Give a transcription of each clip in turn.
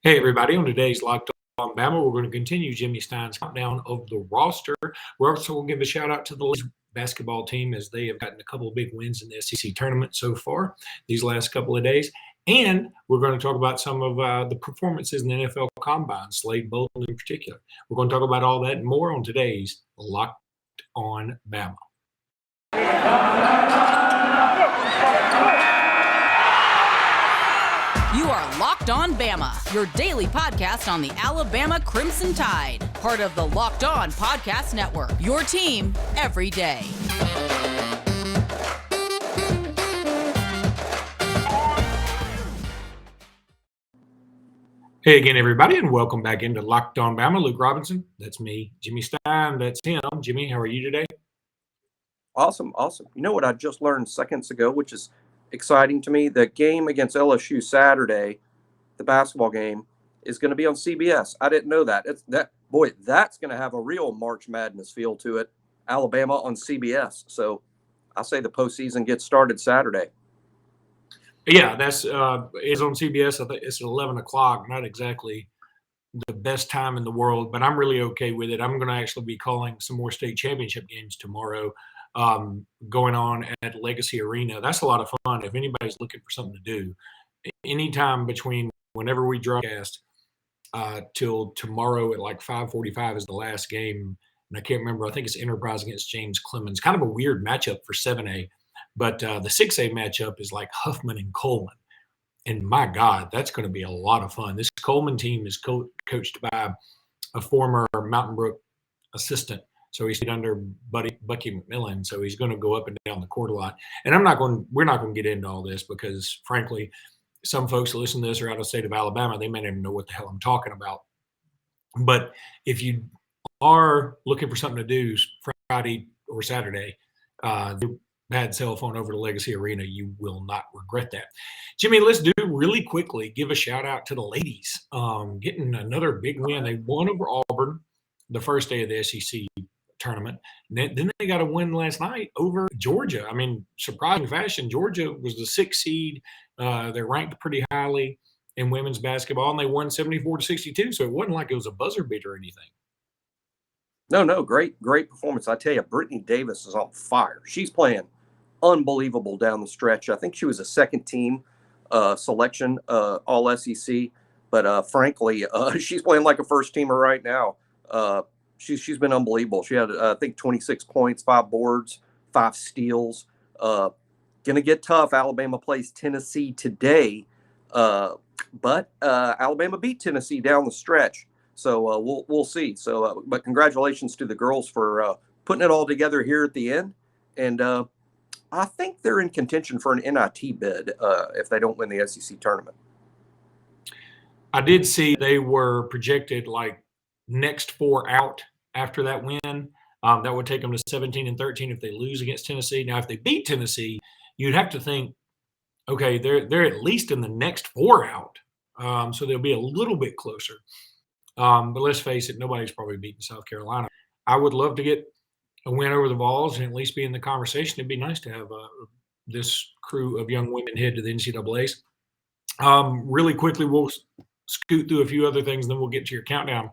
Hey, everybody. On today's Locked On Bama, we're going to continue Jimmy Stein's countdown of the roster. We're also going to give a shout out to the ladies basketball team as they have gotten a couple of big wins in the SEC tournament so far these last couple of days. And we're going to talk about some of the performances in the NFL Combine, Slade Bolden in particular. We're going to talk about all that and more on today's Locked On Bama. You are Locked On Bama, your daily podcast on the Alabama Crimson Tide. Part of the Locked On Podcast Network, your team every day. Hey again, everybody, and welcome back into Locked On Bama. Luke Robinson, that's me. Jimmy Stein, that's him. Jimmy, how are you today? Awesome. You know what I just learned seconds ago, which is exciting to me? The game against LSU Saturday, the basketball game, is going to be on CBS. I didn't know that. That's going to have a real March Madness feel to it. Alabama on CBS. So I say the postseason gets started Saturday. Yeah, that's is on CBS. I think it's at 11 o'clock. Not exactly the best time in the world, but I'm really okay with it. I'm going to actually be calling some more state championship games tomorrow going on at Legacy Arena. That's a lot of fun. If anybody's looking for something to do, anytime between whenever we broadcast till tomorrow at like 5:45 is the last game. And I can't remember. I think it's Enterprise against James Clemens. Kind of a weird matchup for 7A. But the 6A matchup is like Huffman and Coleman. And my God, that's going to be a lot of fun. This Coleman team is coached by a former Mountain Brook assistant. So he's under Bucky McMillan. So he's going to go up and down the court a lot. And we're not going to get into all this because, frankly, some folks that listen to this are out of the state of Alabama. They may not even know what the hell I'm talking about. But if you are looking for something to do Friday or Saturday, bad cell phone over to Legacy Arena, you will not regret that. Jimmy, let's do really quickly, give a shout out to the ladies getting another big win. They won over Auburn the first day of the SEC tournament. Then they got a win last night over Georgia. I mean, surprising fashion, Georgia was the 6th seed. They're ranked pretty highly in women's basketball, and they won 74-62. So it wasn't like it was a buzzer beater or anything. No, great performance. I tell you, Brittany Davis is on fire. She's playing unbelievable down the stretch. I think she was a second team selection, all SEC, but frankly, she's playing like a first teamer right now. She's been unbelievable. She had, I think, 26 points, 5 boards, 5 steals. Gonna get tough. Alabama plays Tennessee today, but Alabama beat Tennessee down the stretch. So we'll see. So, but congratulations to the girls for putting it all together here at the end. And I think they're in contention for an NIT bid if they don't win the SEC tournament. I did see they were projected like next 4 out after that win. That would take them to 17-13 if they lose against Tennessee. Now, if they beat Tennessee, you'd have to think, okay, they're at least in the next 4 out. So they'll be a little bit closer. But let's face it, nobody's probably beaten South Carolina. I would love to get a win over the Vols and at least be in the conversation. It'd be nice to have this crew of young women head to the NCAAs. Really quickly, we'll scoot through a few other things, and then we'll get to your countdown.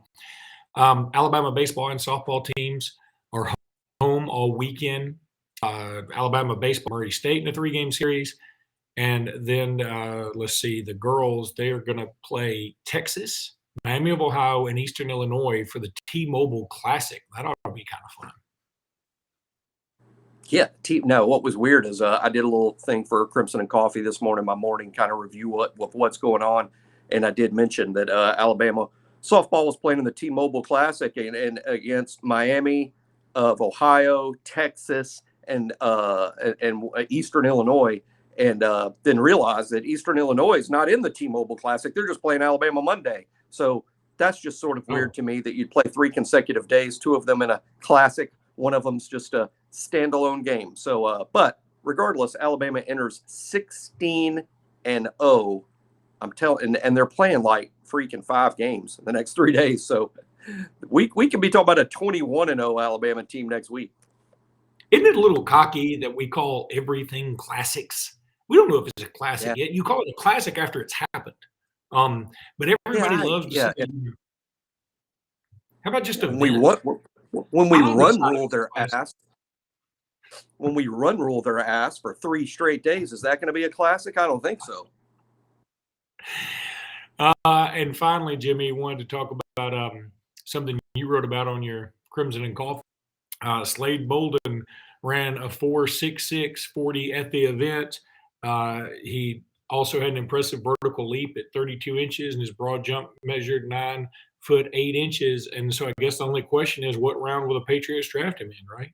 Alabama baseball and softball teams are home all weekend. Alabama baseball, Murray State in a 3-game series. And then, let's see, the girls, they are going to play Texas, Miami of Ohio, and Eastern Illinois for the T-Mobile Classic. That ought to be kind of fun. Yeah. Now, what was weird is I did a little thing for Crimson and Coffee this morning, my morning kind of review what's going on. And I did mention that Alabama softball was playing in the T-Mobile Classic and against Miami of Ohio, Texas, and Eastern Illinois. And then realized that Eastern Illinois is not in the T-Mobile Classic. They're just playing Alabama Monday. So that's just sort of weird to me that you'd play 3 consecutive days, 2 of them in a classic. One of them's just a standalone game. So, but regardless, Alabama enters 16-0. I'm telling, and they're playing like freaking 5 games in the next 3 days. So we can be talking about a 21-0 Alabama team next week. Isn't it a little cocky that we call everything classics? We don't know if it's a classic yet. You call it a classic after it's happened. But everybody loves to say, how about just a when we run rule their ass? When we run rule their ass for 3 straight days, is that going to be a classic? I don't think so. And finally, Jimmy, wanted to talk about something you wrote about on your Crimson and Coffee. Slade Bolden ran a 4.66 40 at the event. He also had an impressive vertical leap at 32 inches, and his broad jump measured 9 foot 8 inches. And so I guess the only question is, what round will the Patriots draft him in, right?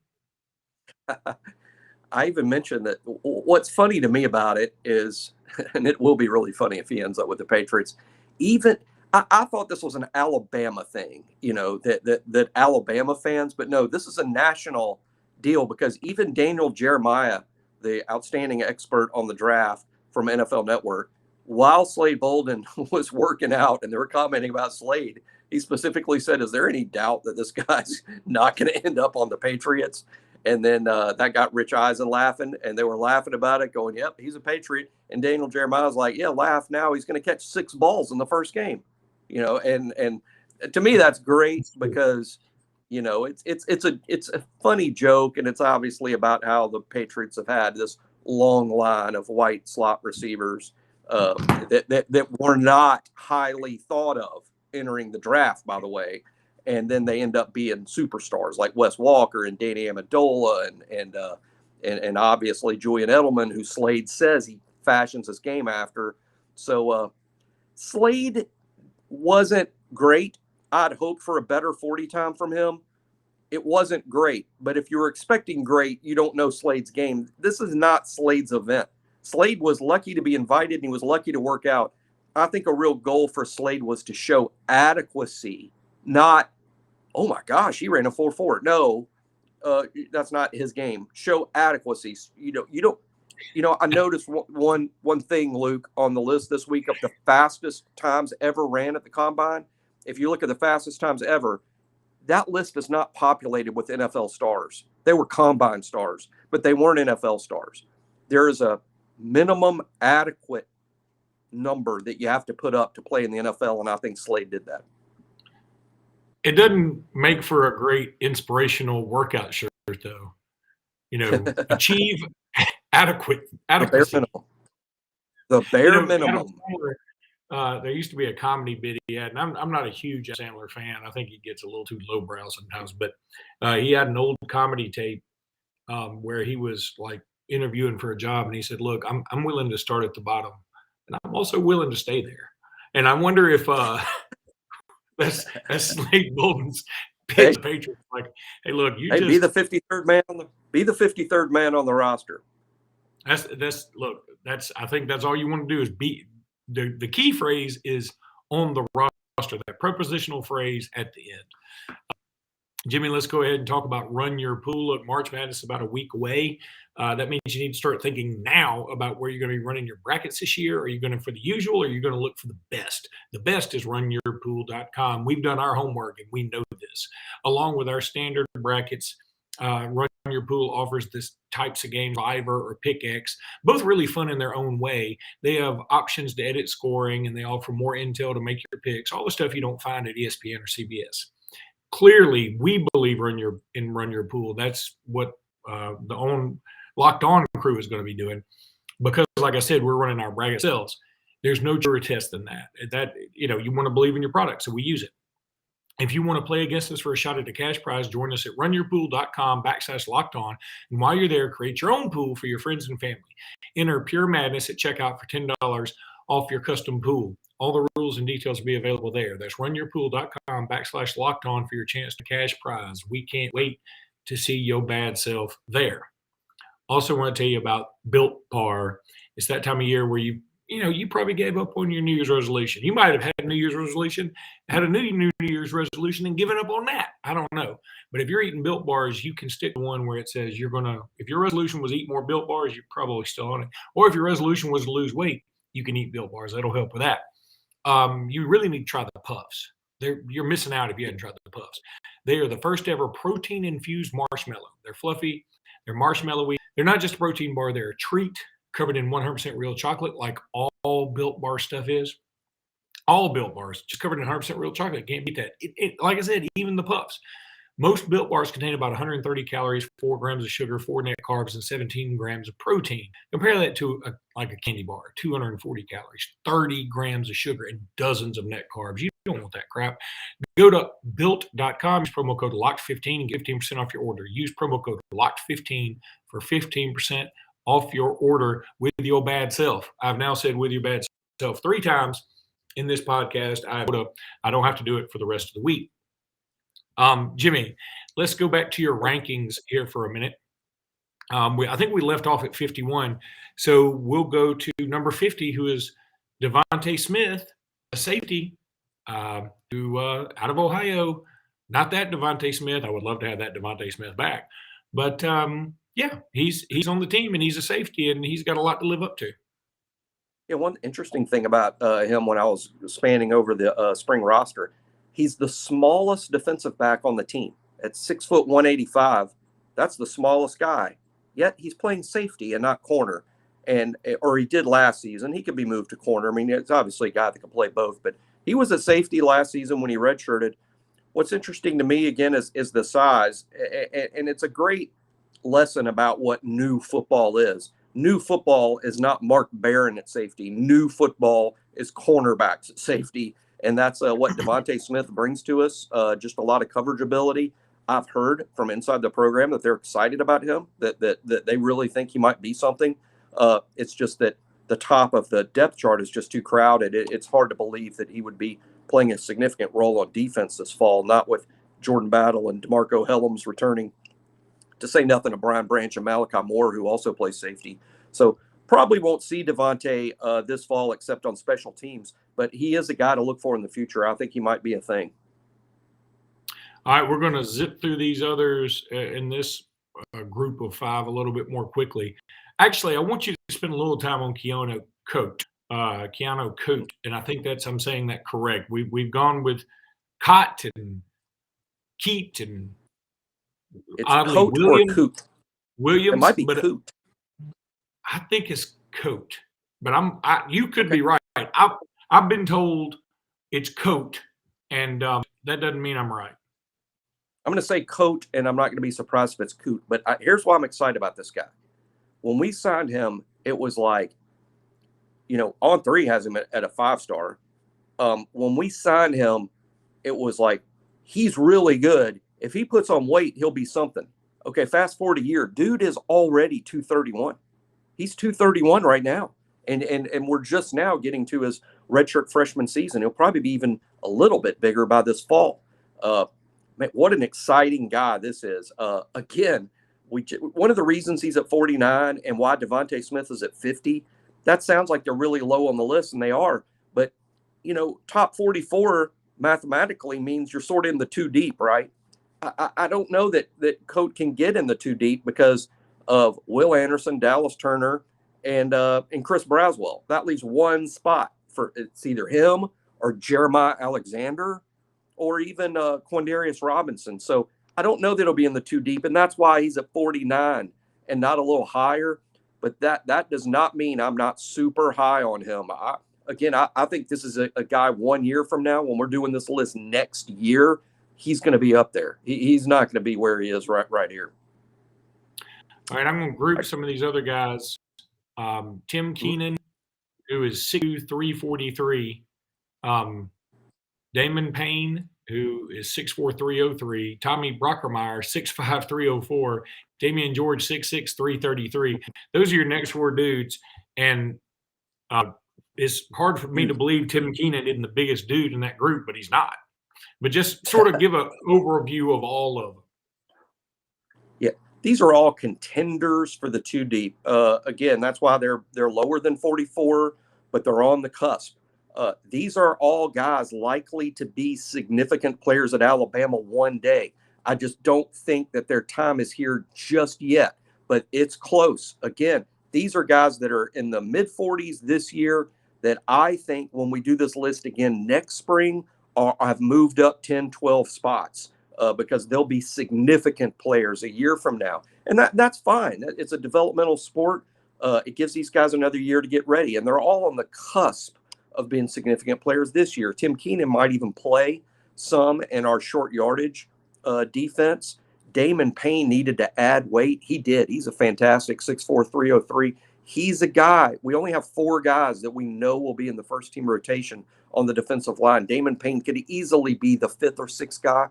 I even mentioned that what's funny to me about it is, and it will be really funny if he ends up with the Patriots, even I thought this was an Alabama thing, that Alabama fans, but no, this is a national deal, because even Daniel Jeremiah, the outstanding expert on the draft from NFL Network, while Slade Bolden was working out and they were commenting about Slade, he specifically said, is there any doubt that this guy's not going to end up on the Patriots? And then that got Rich Eisen laughing, and they were laughing about it, going, yep, he's a Patriot. And Daniel Jeremiah was like, yeah, laugh now. He's going to catch 6 balls in the first game. And to me, that's great, because, it's a funny joke, and it's obviously about how the Patriots have had this long line of white slot receivers that were not highly thought of entering the draft, by the way. And then they end up being superstars like Wes Walker and Danny Amendola and obviously Julian Edelman, who Slade says he fashions his game after. So Slade wasn't great. I'd hoped for a better 40 time from him. It wasn't great. But if you were expecting great, you don't know Slade's game. This is not Slade's event. Slade was lucky to be invited, and he was lucky to work out. I think a real goal for Slade was to show adequacy, not, oh my gosh, he ran a 4.4. No, that's not his game. Show adequacy. I noticed one thing, Luke, on the list this week of the fastest times ever ran at the combine. If you look at the fastest times ever, that list is not populated with NFL stars. They were combine stars, but they weren't NFL stars. There is a minimum adequate number that you have to put up to play in the NFL, and I think Slade did that. It doesn't make for a great inspirational workout shirt, though. Achieve adequacy. The bare minimum. There used to be a comedy bit he had, and I'm not a huge Sandler fan. I think he gets a little too lowbrow sometimes, but he had an old comedy tape where he was like interviewing for a job, and he said, look, I'm willing to start at the bottom, and I'm also willing to stay there. And I wonder if that's Slade Bolden's pitch. The Patriots like, hey, look, be the 53rd man on the roster. I think that's all you want to do is be. The key phrase is on the roster, that prepositional phrase at the end. Jimmy, let's go ahead and talk about run your pool. Look, March Madness is about a week away. That means you need to start thinking now about where you're going to be running your brackets this year. Are you going to for the usual, or are you going to look for the best? The best is runyourpool.com. We've done our homework, and we know this. Along with our standard brackets, Run Your Pool offers this types of games, Survivor or Pick X, both really fun in their own way. They have options to edit scoring, and they offer more intel to make your picks, all the stuff you don't find at ESPN or CBS. Clearly, we believe Run Your Pool. That's what the Locked On crew is going to be doing, because, like I said, we're running our bracket ourselves. There's no truer test than that. You want to believe in your product, so we use it. If you want to play against us for a shot at the cash prize, join us at runyourpool.com/lockedon. And while you're there, create your own pool for your friends and family. Enter Pure Madness at checkout for $10 off your custom pool. All the rules and details will be available there. That's runyourpool.com/lockedon for your chance to cash prize. We can't wait to see your bad self there. Also want to tell you about Built Bar. It's that time of year where you probably gave up on your New Year's resolution. You might have had a New Year's resolution, had a New Year's resolution, and given up on that. I don't know. But if you're eating Built Bars, you can stick to one where it says if your resolution was eat more Built Bars, you're probably still on it. Or if your resolution was to lose weight, you can eat Built Bars. That'll help with that. You really need to try the Puffs. You're missing out if you hadn't tried the Puffs. They are the first ever protein-infused marshmallow. They're fluffy. They're marshmallowy. They're not just a protein bar. They're a treat covered in 100% real chocolate, like all Built Bar stuff is. All Built Bars, just covered in 100% real chocolate. Can't beat that. Like I said, even the Puffs. Most Built Bars contain about 130 calories, 4 grams of sugar, 4 net carbs, and 17 grams of protein. Compare that to a candy bar, 240 calories, 30 grams of sugar, and dozens of net carbs. You don't want that crap. Go to built.com, use promo code LOCKED15 and get 15% off your order. Use promo code LOCKED15 for 15% off your order with your bad self. I've now said with your bad self 3 times in this podcast. I don't have to do it for the rest of the week. Jimmy, let's go back to your rankings here for a minute. I think we left off at 51. So we'll go to number 50, who is Devonta Smith, a safety, who out of Ohio. Not that Devonta Smith. I would love to have that Devonta Smith back. But, he's on the team, and he's a safety, and he's got a lot to live up to. Yeah, one interesting thing about him when I was spanning over the spring roster, he's the smallest defensive back on the team at 6 foot 185. That's the smallest guy. Yet he's playing safety and not corner, or he did last season. He could be moved to corner. I mean, it's obviously a guy that can play both, but he was a safety last season when he redshirted. What's interesting to me again is the size, and it's a great lesson about what new football is. New football is not Mark Barron at safety. New football is cornerbacks at safety. And that's what Devonta Smith brings to us, just a lot of coverage ability. I've heard from inside the program that they're excited about him, that they really think he might be something. It's just that the top of the depth chart is just too crowded. It's hard to believe that he would be playing a significant role on defense this fall, not with Jordan Battle and DeMarco Helms returning, to say nothing of Brian Branch and Malachi Moore, who also plays safety. So probably won't see Devonta this fall except on special teams, but he is a guy to look for in the future. I think he might be a thing. All right, we're going to zip through these others in this group of 5 a little bit more quickly. Actually, I want you to spend a little time on Keanu Coat, and I think I'm saying that correct. We've gone with Cott and Keat and it's Coat Williams, or Coot. Williams. It might be Coot. I think it's Coat, but you could be right. I've been told it's Coat, and that doesn't mean I'm right. I'm going to say Coat, and I'm not going to be surprised if it's Coot. But here's why I'm excited about this guy. When we signed him, it was like, On3 has him at a 5-star. When we signed him, it was like, he's really good. If he puts on weight, he'll be something. Okay, fast forward a year. Dude is already 231. He's 231 right now. And we're just now getting to his redshirt freshman season. He'll probably be even a little bit bigger by this fall. Man, what an exciting guy this is. Again, one of the reasons he's at 49 and why Devonta Smith is at 50, that sounds like they're really low on the list, and they are. But, top 44 mathematically means you're sort of in the 2 deep, right? I don't know that Coat can get in the 2 deep because of Will Anderson, Dallas Turner, and Chris Braswell. That leaves one spot for it's either him or Jeremiah Alexander or even Quindarius Robinson. So I don't know that it'll be in the 2 deep, and that's why he's at 49 and not a little higher. But that does not mean I'm not super high on him. I think this is a guy 1 year from now, when we're doing this list next year, he's going to be up there. He's not going to be where he is right here. All right, I'm going to group some of these other guys. Tim Keenan, who is 6'2", 343. Damon Payne, who is 6'4", 303. Tommy Brockermeyer, 6'5", 304. Damian George, 6'6", 333. Those are your next 4 dudes. And it's hard for me to believe Tim Keenan isn't the biggest dude in that group, but he's not. But just sort of give an overview of all of them. Yeah, these are all contenders for the 2 deep. Again, that's why they're lower than 44, but they're on the cusp. These are all guys likely to be significant players at Alabama one day. I just don't think that their time is here just yet, but it's close. Again, these are guys that are in the mid-40s this year that I think when we do this list again next spring have moved up 10, 12 spots because they'll be significant players a year from now. And that's fine. It's a developmental sport. It gives these guys another year to get ready, and they're all on the cusp of being significant players this year. Tim Keenan might even play some in our short yardage defense. Damon Payne needed to add weight. He did. He's a fantastic 6'4", 303. He's a guy. We only have 4 guys that we know will be in the first team rotation on the defensive line. Damon Payne could easily be the 5th or 6th guy.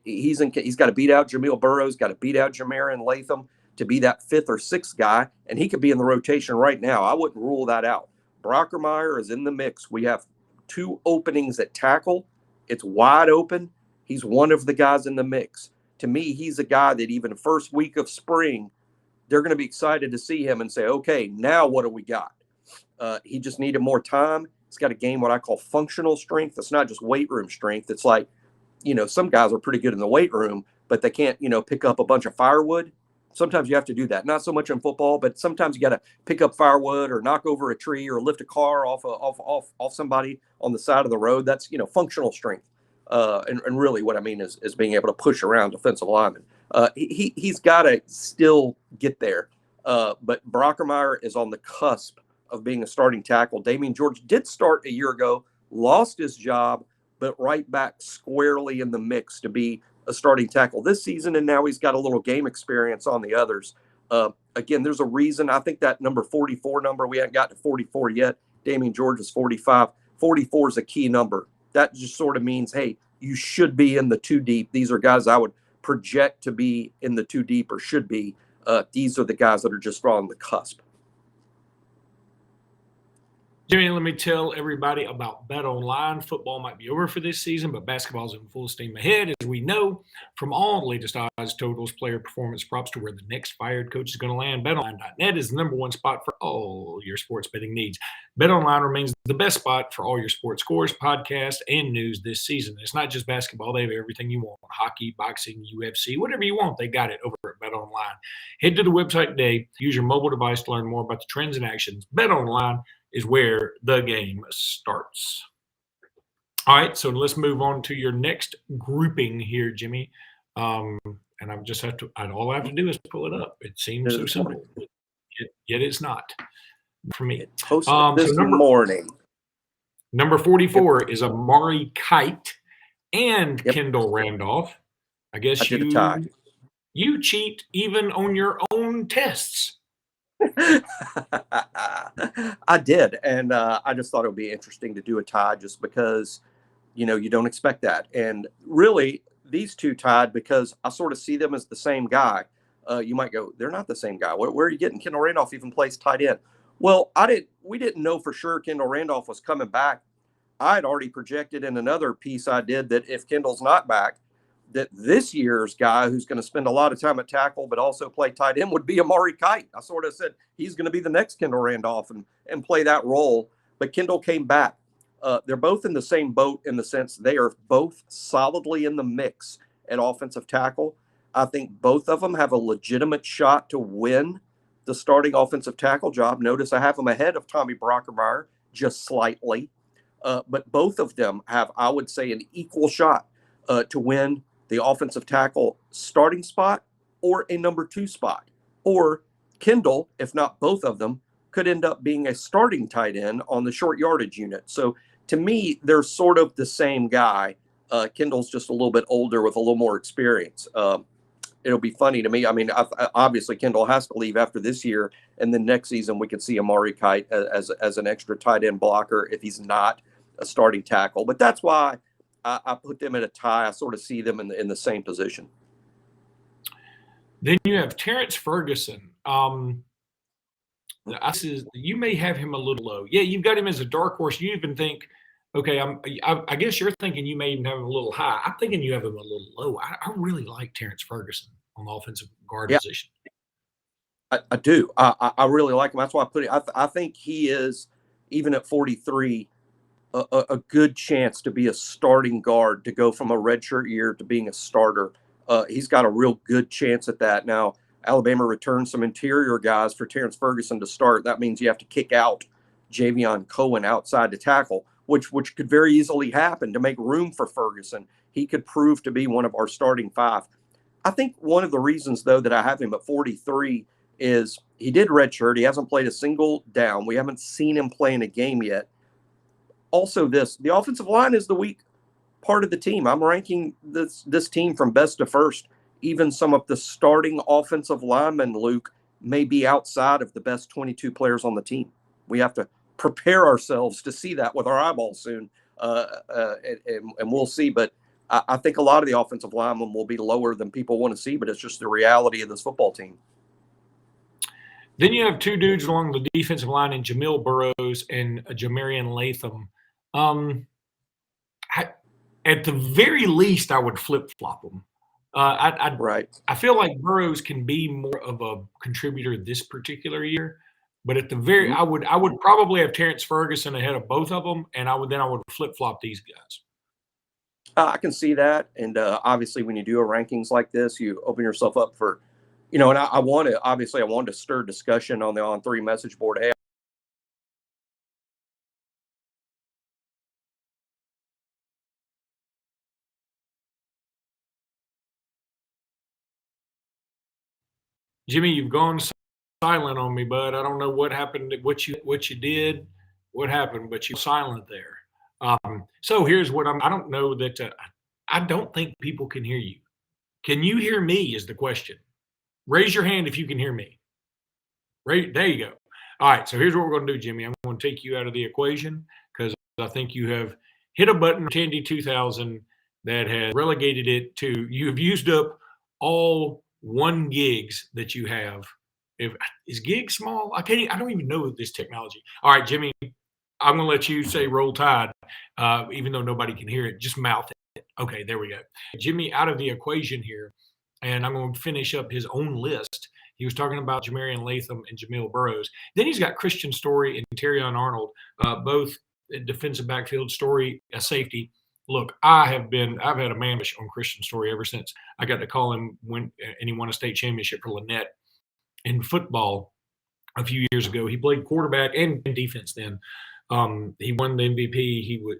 He's got to beat out Jamil Burrows, got to beat out Jamirian Latham to be that 5th or 6th guy, and he could be in the rotation right now. I wouldn't rule that out. Brockermeyer is in the mix. We have 2 openings at tackle. It's wide open. He's one of the guys in the mix. To me, he's a guy that even first week of spring, they're going to be excited to see him and say, okay, now what do we got? He just needed more time. He's got to gain what I call functional strength. It's not just weight room strength. It's like, some guys are pretty good in the weight room, but they can't, pick up a bunch of firewood. Sometimes you have to do that. Not so much in football, but sometimes you got to pick up firewood or knock over a tree or lift a car off somebody on the side of the road. That's, functional strength. And really what I mean is being able to push around defensive linemen. He's got to still get there. But Brockermeyer is on the cusp of being a starting tackle. Damian George did start a year ago, lost his job, but right back squarely in the mix to be a starting tackle this season. And now he's got a little game experience on the others. Again, there's a reason. I think that number 44 number, we haven't got to 44 yet. Damian George is 45. 44 is a key number. That just sort of means, hey, you should be in the 2 deep. These are guys I would project to be in the 2 deep or should be. These are the guys that are just on the cusp. Jimmy, let me tell everybody about Bet Online. Football might be over for this season, but basketball's in full steam ahead, as we know from all the latest odds, totals, player performance props to where the next fired coach is going to land. BetOnline.net is the #1 spot for all your sports betting needs. BetOnline remains the best spot for all your sports scores, podcasts, and news this season. It's not just basketball. They have everything you want. Hockey, boxing, UFC, whatever you want, they got it over at BetOnline. Head to the website today. Use your mobile device to learn more about the trends and actions. BetOnline is where the game starts. All right, so let's move on to your next grouping here, Jimmy. And all I have to do is pull it up. It seems so simple, yet it's not for me. This morning. Number 44 is Amari Kite and Kendall Randolph. I guess you cheat even on your own tests. I did, and I just thought it would be interesting to do a tie just because, you don't expect that. And really, these 2 tied because I sort of see them as the same guy. You might go, they're not the same guy. Where are you getting? Kendall Randolph even plays tight end. Well, we didn't know for sure Kendall Randolph was coming back. I had already projected in another piece I did that if Kendall's not back, that this year's guy who's going to spend a lot of time at tackle but also play tight end would be Amari Kite. I sort of said he's going to be the next Kendall Randolph and play that role. But Kendall came back. They're both in the same boat in the sense they are both solidly in the mix at offensive tackle. I think both of them have a legitimate shot to win the starting offensive tackle job. Notice I have them ahead of Tommy Brockermeyer just slightly. But both of them have, I would say, an equal shot to win the offensive tackle starting spot or a number 2 spot. Or Kendall, if not both of them, could end up being a starting tight end on the short yardage unit. So to me, they're sort of the same guy. Kendall's just a little bit older with a little more experience. It'll be funny to me. I mean, obviously Kendall has to leave after this year, and then next season we could see Amari Kite as an extra tight end blocker if he's not a starting tackle. But that's why I put them at a tie. I sort of see them in the same position. Then you have Terence Ferguson. You may have him a little low. Yeah, you've got him as a dark horse. You even think, okay, I guess you're thinking you may even have him a little high. I'm thinking you have him a little low. I really like Terence Ferguson on the offensive guard position. I do. I really like him. That's why I put it. I think he is, even at 43, a good chance to be a starting guard, to go from a redshirt year to being a starter. He's got a real good chance at that. Now, Alabama returns some interior guys for Terence Ferguson to start. That means you have to kick out Javion Cohen outside to tackle, which could very easily happen to make room for Ferguson. He could prove to be one of our starting 5. I think one of the reasons, though, that I have him at 43 is he did redshirt. He hasn't played a single down. We haven't seen him play in a game yet. also the offensive line is the weak part of the team. I'm ranking this team from best to first. Even some of the starting offensive linemen, Luke, may be outside of the best 22 players on the team. We have to prepare ourselves to see that with our eyeballs soon, and we'll see. But I think a lot of the offensive linemen will be lower than people want to see, but it's just the reality of this football team. Then you have two dudes along the defensive line in Jamil Burrows and Jamirian Latham. At the very least, I would flip-flop them. Right. I feel like Burrows can be more of a contributor this particular year, but at the very, I would probably have Terence Ferguson ahead of both of them, and I would flip-flop these guys. I can see that, and obviously, when you do a rankings like this, you open yourself up for, and I want to stir discussion on the On3 message board. Hey, Jimmy, you've gone silent on me, bud. I don't know what happened, what you did, what happened, but you're silent there. So here's what I don't know that I don't think people can hear you. Can you hear me is the question. Raise your hand if you can hear me. Right, there you go. All right, so here's what we're going to do, Jimmy. I'm going to take you out of the equation because I think you have hit a button, Tandy 2000, that has relegated it to, you have used up all 1 gigs that you have. Is gig small? I don't even know this technology. All right, Jimmy, I'm going to let you say roll tide, even though nobody can hear it. Just mouth it. Okay, there we go. Jimmy out of the equation here, and I'm going to finish up his own list. He was talking about Jamirian Latham and Jamil Burrows. Then he's got Christian Story and Tyrion Arnold, both defensive backfield. Story, a safety. Look, I've had a man-ish on Christian Story ever since I got to call him and he won a state championship for Lynette in football a few years ago. He played quarterback and defense then. He won the MVP.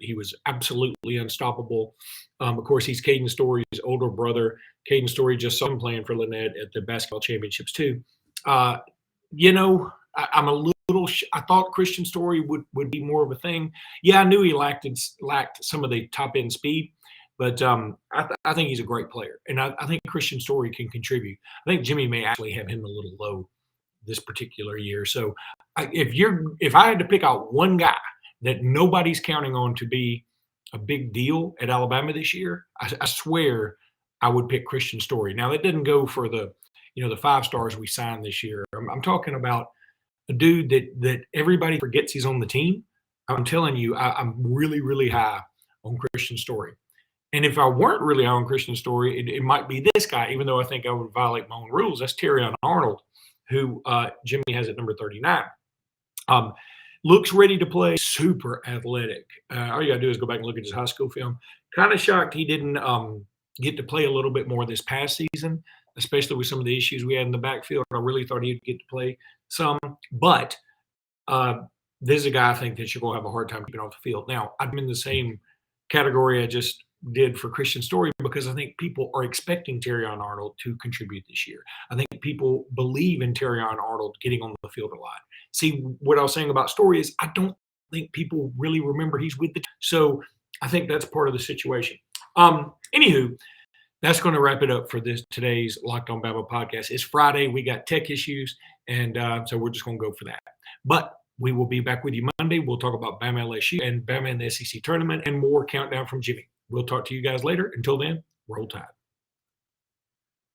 He was absolutely unstoppable. Of course, he's Caden Story's older brother. Caden Story just saw him playing for Lynette at the basketball championships too. I'm a little. I thought Christian Story would be more of a thing. Yeah, I knew he lacked some of the top end speed, but I think he's a great player, and I think Christian Story can contribute. I think Jimmy may actually have him a little low this particular year. So if I had to pick out one guy that nobody's counting on to be a big deal at Alabama this year, I swear I would pick Christian Story. Now that didn't go for the 5 stars we signed this year. I'm talking about a dude that everybody forgets he's on the team. I'm telling you, I'm really, really high on Christian Story. And if I weren't really high on Christian Story, it might be this guy, even though I think I would violate my own rules. That's Tyrion Arnold, who Jimmy has at number 39. Looks ready to play, super athletic. All you got to do is go back and look at his high school film. Kind of shocked he didn't get to play a little bit more this past season, especially with some of the issues we had in the backfield. I really thought he'd get to play some. But this is a guy I think that you're going to have a hard time keeping off the field. Now, I'm in the same category I just did for Christian Story because I think people are expecting Tyrion Arnold to contribute this year. I think people believe in Tyrion Arnold getting on the field a lot. See, what I was saying about Story is I don't think people really remember he's with the team. So I think that's part of the situation. Anywho, that's going to wrap it up for today's Locked On Bama podcast. It's Friday. We got tech issues, and so we're just going to go for that. But we will be back with you Monday. We'll talk about Bama LSU and Bama in the SEC tournament and more countdown from Jimmy. We'll talk to you guys later. Until then, roll tide.